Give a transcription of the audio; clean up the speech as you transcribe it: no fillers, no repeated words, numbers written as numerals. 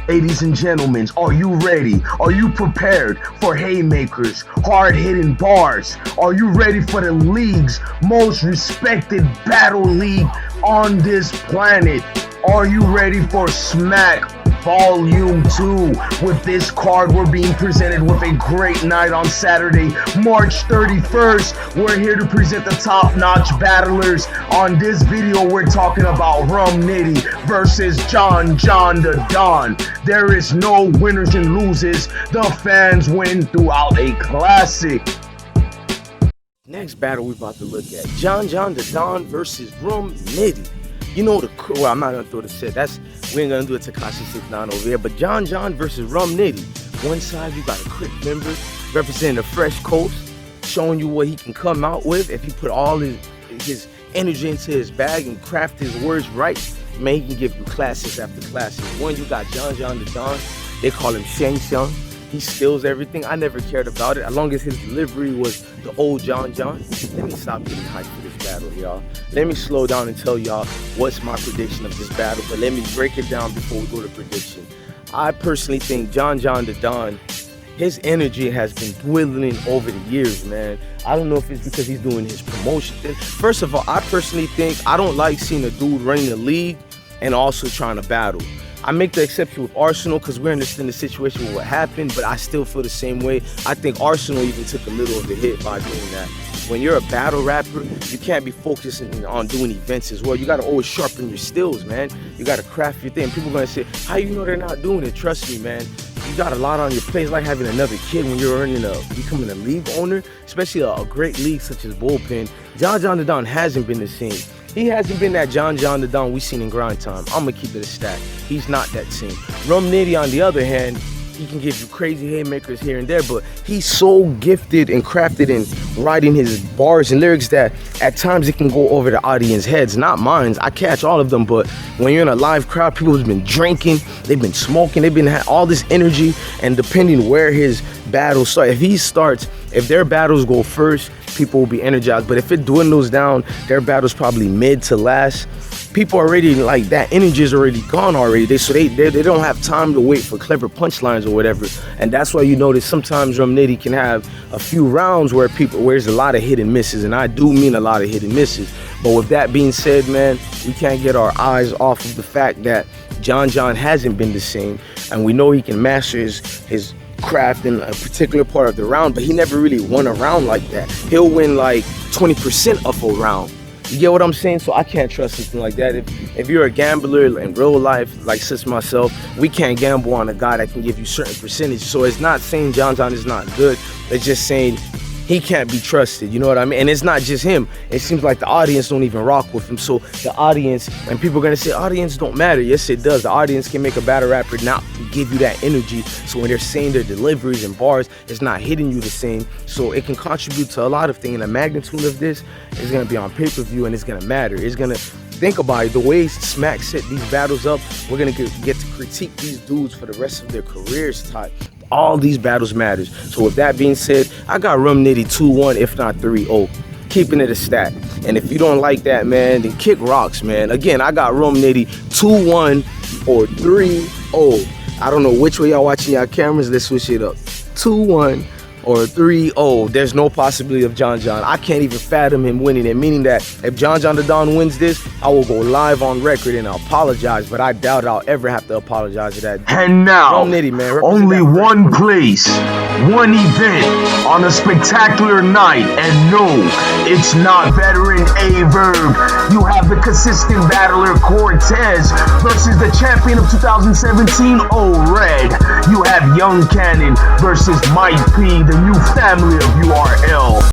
Ladies and gentlemen, are you ready? Are you prepared for haymakers, hard-hitting bars? Are you ready for the league's most respected battle league on this planet? Are you ready for Smack Volume 2? With this card, we're being presented with a great night on Saturday, March 31st. We're here to present the top-notch battlers. On this video, we're talking about Rum Nitty versus John the Don. There is no winners and losers. The fans win throughout a classic. Next battle we're about to look at, John the Don versus Rum Nitty. You know well, I'm not gonna throw the set. We ain't gonna do a Tekashi 69 over here. But John versus Rum Nitty. One side you got a Crip member representing the Fresh Coast, showing you what he can come out with if he put all his energy into his bag and craft his words right. Man, he can give you classics after classics. One, you got John the Don. They call him Shang Xiang. He steals everything. I never cared about it as long as his delivery was the old John. Let me stop getting hyped for this battle, y'all. Let me slow down and tell y'all what's my prediction of this battle, but let me break it down before we go to prediction. I personally think John the Don, his energy has been dwindling over the years, man. I don't know if it's because he's doing his promotion thing. First of all, I personally think I don't like seeing a dude running the league and also trying to battle. I make the exception with Arsenal because we're in the situation with what happened, but I still feel the same way. I think Arsenal even took a little of a hit by doing that. When you're a battle rapper, you can't be focusing on doing events as well. You gotta always sharpen your skills, man. You gotta craft your thing. People are gonna say, how you know they're not doing it? Trust me, man. You got a lot on your plate. It's like having another kid when you're becoming a league owner, especially a great league such as Bullpen. John the Don hasn't been the same. He hasn't been that John the Don we seen in Grind Time. I'm gonna keep it a stack. He's not that same. Rum Nitty, on the other hand, he can give you crazy haymakers here and there, but he's so gifted and crafted in writing his bars and lyrics that at times it can go over the audience heads, not mine. I catch all of them, but when you're in a live crowd, people have been drinking, they've been smoking, they've been had all this energy, and depending where his battles start, if their battles go first, people will be energized, but if it dwindles down, their battles probably mid to last. People already, like, that energy is already gone already. So they don't have time to wait for clever punchlines or whatever. And that's why you notice sometimes Rum Nitty can have a few rounds where there's a lot of hit and misses. And I do mean a lot of hit and misses. But with that being said, man, we can't get our eyes off of the fact that John hasn't been the same. And we know he can master his craft in a particular part of the round, but he never really won a round like that. He'll win like 20% of a round. You get what I'm saying? So I can't trust something like that. If you're a gambler in real life, like such myself, we can't gamble on a guy that can give you certain percentage. So it's not saying John is not good. It's just saying he can't be trusted, you know what I mean? And it's not just him. It seems like the audience don't even rock with him. So the audience, and people are gonna say, audience don't matter. Yes, it does. The audience can make a battle rapper not give you that energy. So when they're saying their deliveries and bars, it's not hitting you the same. So it can contribute to a lot of things. And the magnitude of this is gonna be on pay-per-view, and it's gonna matter. It's gonna, think about it, the way Smack set these battles up, we're gonna get to critique these dudes for the rest of their careers type. All these battles matters. So with that being said, I got Rum Nitty 2-1, if not 3-0. Keeping it a stat. And if you don't like that, man, then kick rocks, man. Again, I got Rum Nitty 2-1 or 3-0. I don't know which way y'all watching y'all cameras. Let's switch it up. 2-1 or 3-0. There's no possibility of John. I can't even fathom him winning it, meaning that if John the Don wins this, I will go live on record and apologize, but I doubt I'll ever have to apologize to that. And now, Rum Nitty, man, only one place, one event on a spectacular night, and no, it's not veteran A-Verb. You have the consistent battler Cortez versus the champion of 2017, O-Red. You have Young Cannon versus Mike P, the new family of URL.